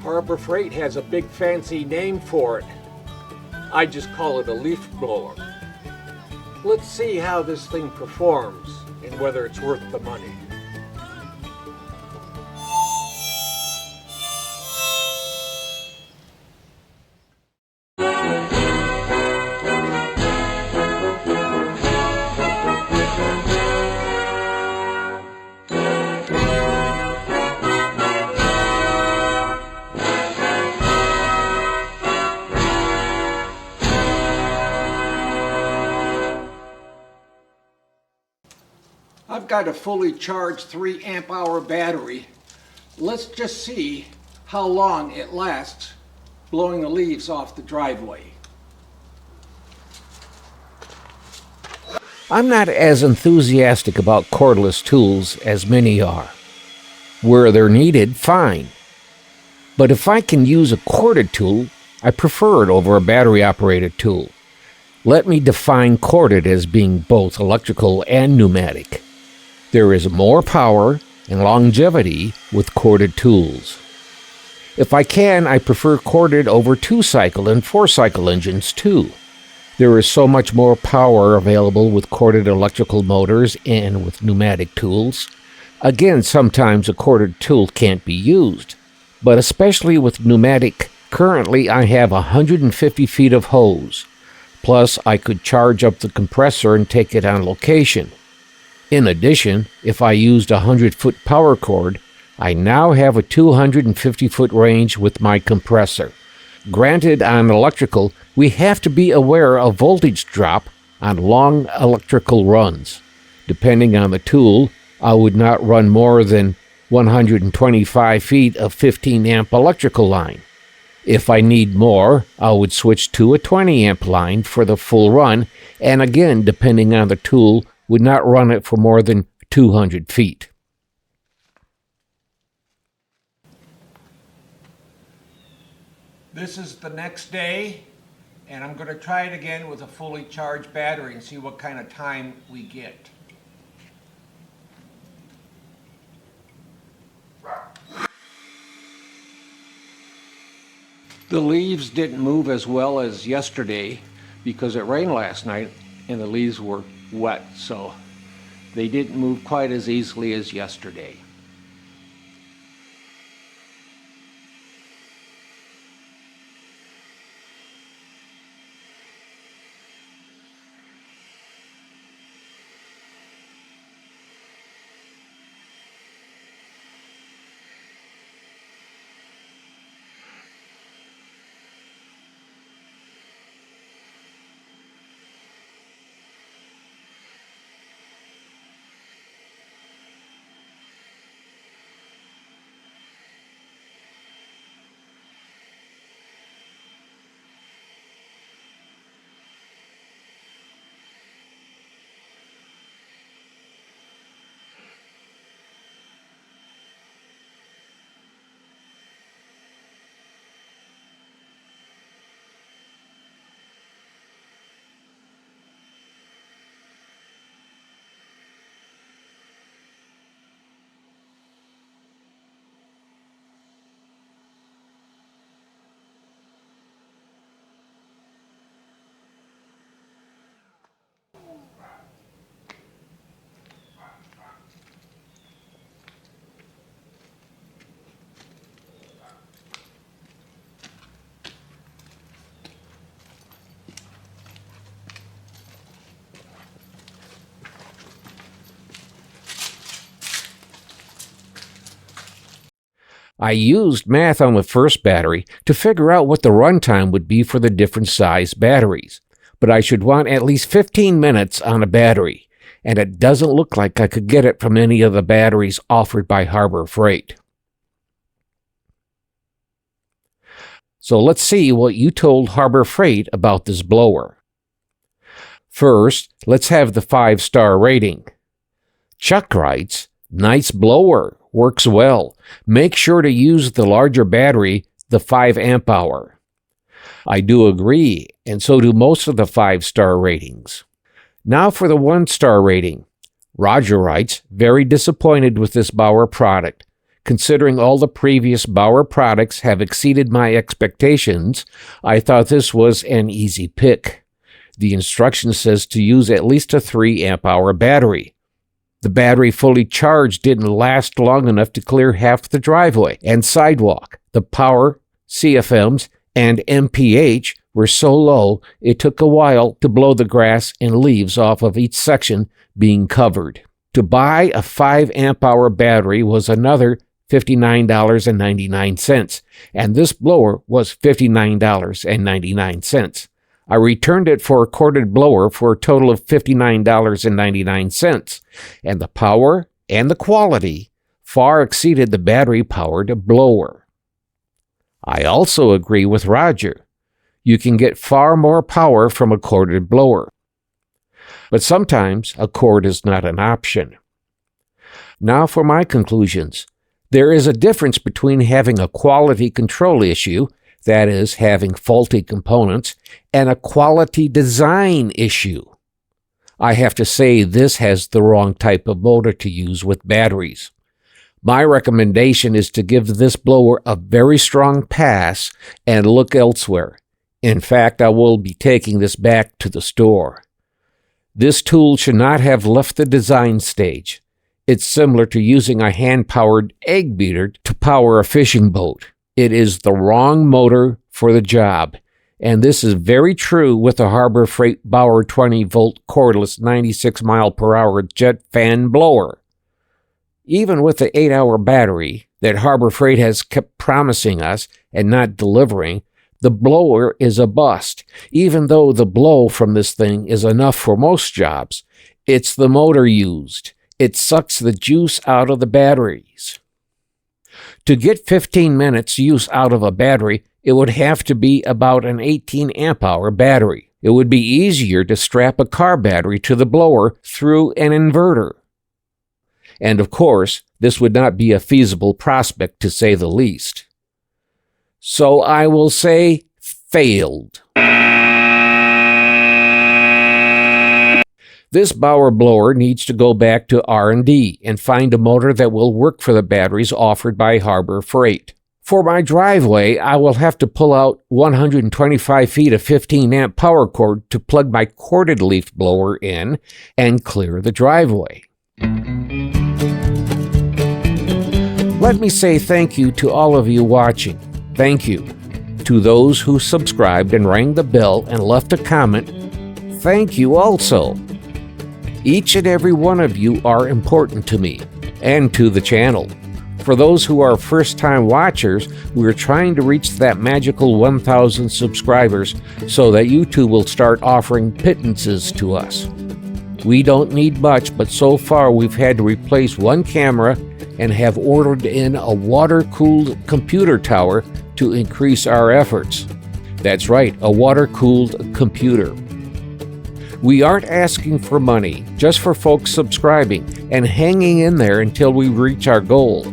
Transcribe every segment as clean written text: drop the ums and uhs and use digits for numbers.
Harbor Freight has a big fancy name for it. I just call it a leaf blower. Let's see how this thing performs and whether it's worth the money. I've got a fully charged 3 amp hour battery. Let's just see how long it lasts blowing the leaves off the driveway. I'm not as enthusiastic about cordless tools as many are. Where they're needed, fine. But if I can use a corded tool, I prefer it over a battery-operated tool. Let me define corded as being both electrical and pneumatic. There is more power and longevity with corded tools. If I can, I prefer corded over 2-cycle and 4-cycle engines too. There is so much more power available with corded electrical motors and with pneumatic tools. Again, sometimes a corded tool can't be used, but especially with pneumatic, currently I have 150 feet of hose. Plus, I could charge up the compressor and take it on location. In addition, if I used a 100-foot power cord, I now have a 250-foot range with my compressor. Granted, on electrical, we have to be aware of voltage drop on long electrical runs. Depending on the tool, I would not run more than 125 feet of 15-amp electrical line. If I need more, I would switch to a 20-amp line for the full run, and again, depending on the tool, would not run it for more than 200 feet. This is the next day, and I'm going to try it again with a fully charged battery and see what kind of time we get. The leaves didn't move as well as yesterday because it rained last night and the leaves were wet, so they didn't move quite as easily as yesterday. I used math on the first battery to figure out what the runtime would be for the different size batteries, but I should want at least 15 minutes on a battery, and it doesn't look like I could get it from any of the batteries offered by Harbor Freight. So let's see what you told Harbor Freight about this blower. First, let's have the 5-star rating. Chuck writes, "Nice blower. Works well. Make sure to use the larger battery, the 5 amp hour." I do agree, and so do most of the 5-star ratings. Now for the 1-star rating. Roger writes, "Very disappointed with this Bauer product. Considering all the previous Bauer products have exceeded my expectations, I thought this was an easy pick. The instruction says to use at least a 3 amp-hour battery. The battery fully charged didn't last long enough to clear half the driveway and sidewalk. The power, CFMs, and MPH were so low it took a while to blow the grass and leaves off of each section being covered. To buy a 5 amp-hour battery was another $59.99, and this blower was $59.99. I returned it for a corded blower for a total of $59.99, and the power and the quality far exceeded the battery-powered blower. I also agree with Roger. You can get far more power from a corded blower. But sometimes a cord is not an option. Now for my conclusions. There is a difference between having a quality control issue, that is, having faulty components, and a quality design issue. I have to say this has the wrong type of motor to use with batteries. My recommendation is to give this blower a very strong pass and look elsewhere. In fact, I will be taking this back to the store. This tool should not have left the design stage. It's similar to using a hand-powered egg beater to power a fishing boat. It is the wrong motor for the job, and this is very true with the Harbor Freight BAUER 20-volt cordless 96-mile-per-hour jet fan blower. Even with the 8-hour battery that Harbor Freight has kept promising us and not delivering, the blower is a bust. Even though the blow from this thing is enough for most jobs, it's the motor used. It sucks the juice out of the batteries. To get 15 minutes use out of a battery, it would have to be about an 18 amp-hour battery. It would be easier to strap a car battery to the blower through an inverter. And of course, this would not be a feasible prospect to say the least. So I will say, failed. This Bauer blower needs to go back to R&D and find a motor that will work for the batteries offered by Harbor Freight. For my driveway, I will have to pull out 125 feet of 15-amp power cord to plug my corded leaf blower in and clear the driveway. Let me say thank you to all of you watching. Thank you. To those who subscribed and rang the bell and left a comment, thank you also. Each and every one of you are important to me and to the channel. For those who are first-time watchers, we're trying to reach that magical 1,000 subscribers so that YouTube will start offering pittances to us. We don't need much, but so far we've had to replace one camera and have ordered in a water-cooled computer tower to increase our efforts. That's right, a water-cooled computer. We aren't asking for money, just for folks subscribing and hanging in there until we reach our goal.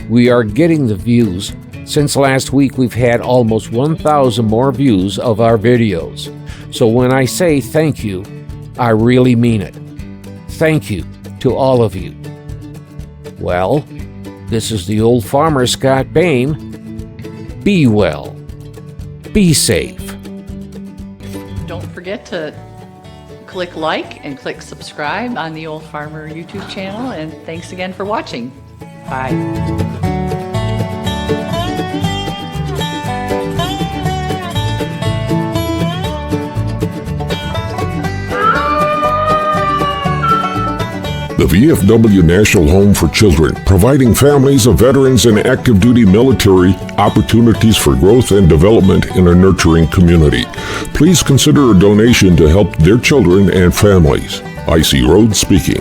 We are getting the views. Since last week, we've had almost 1,000 more views of our videos. So when I say thank you, I really mean it. Thank you to all of you. Well, this is the old farmer, Scott Bain. Be well. Be safe. Don't forget to click like and click subscribe on the Old Farmer YouTube channel, and thanks again for watching. Bye. The VFW National Home for Children, providing families of veterans and active duty military opportunities for growth and development in a nurturing community. Please consider a donation to help their children and families. I.C. Rhodes speaking.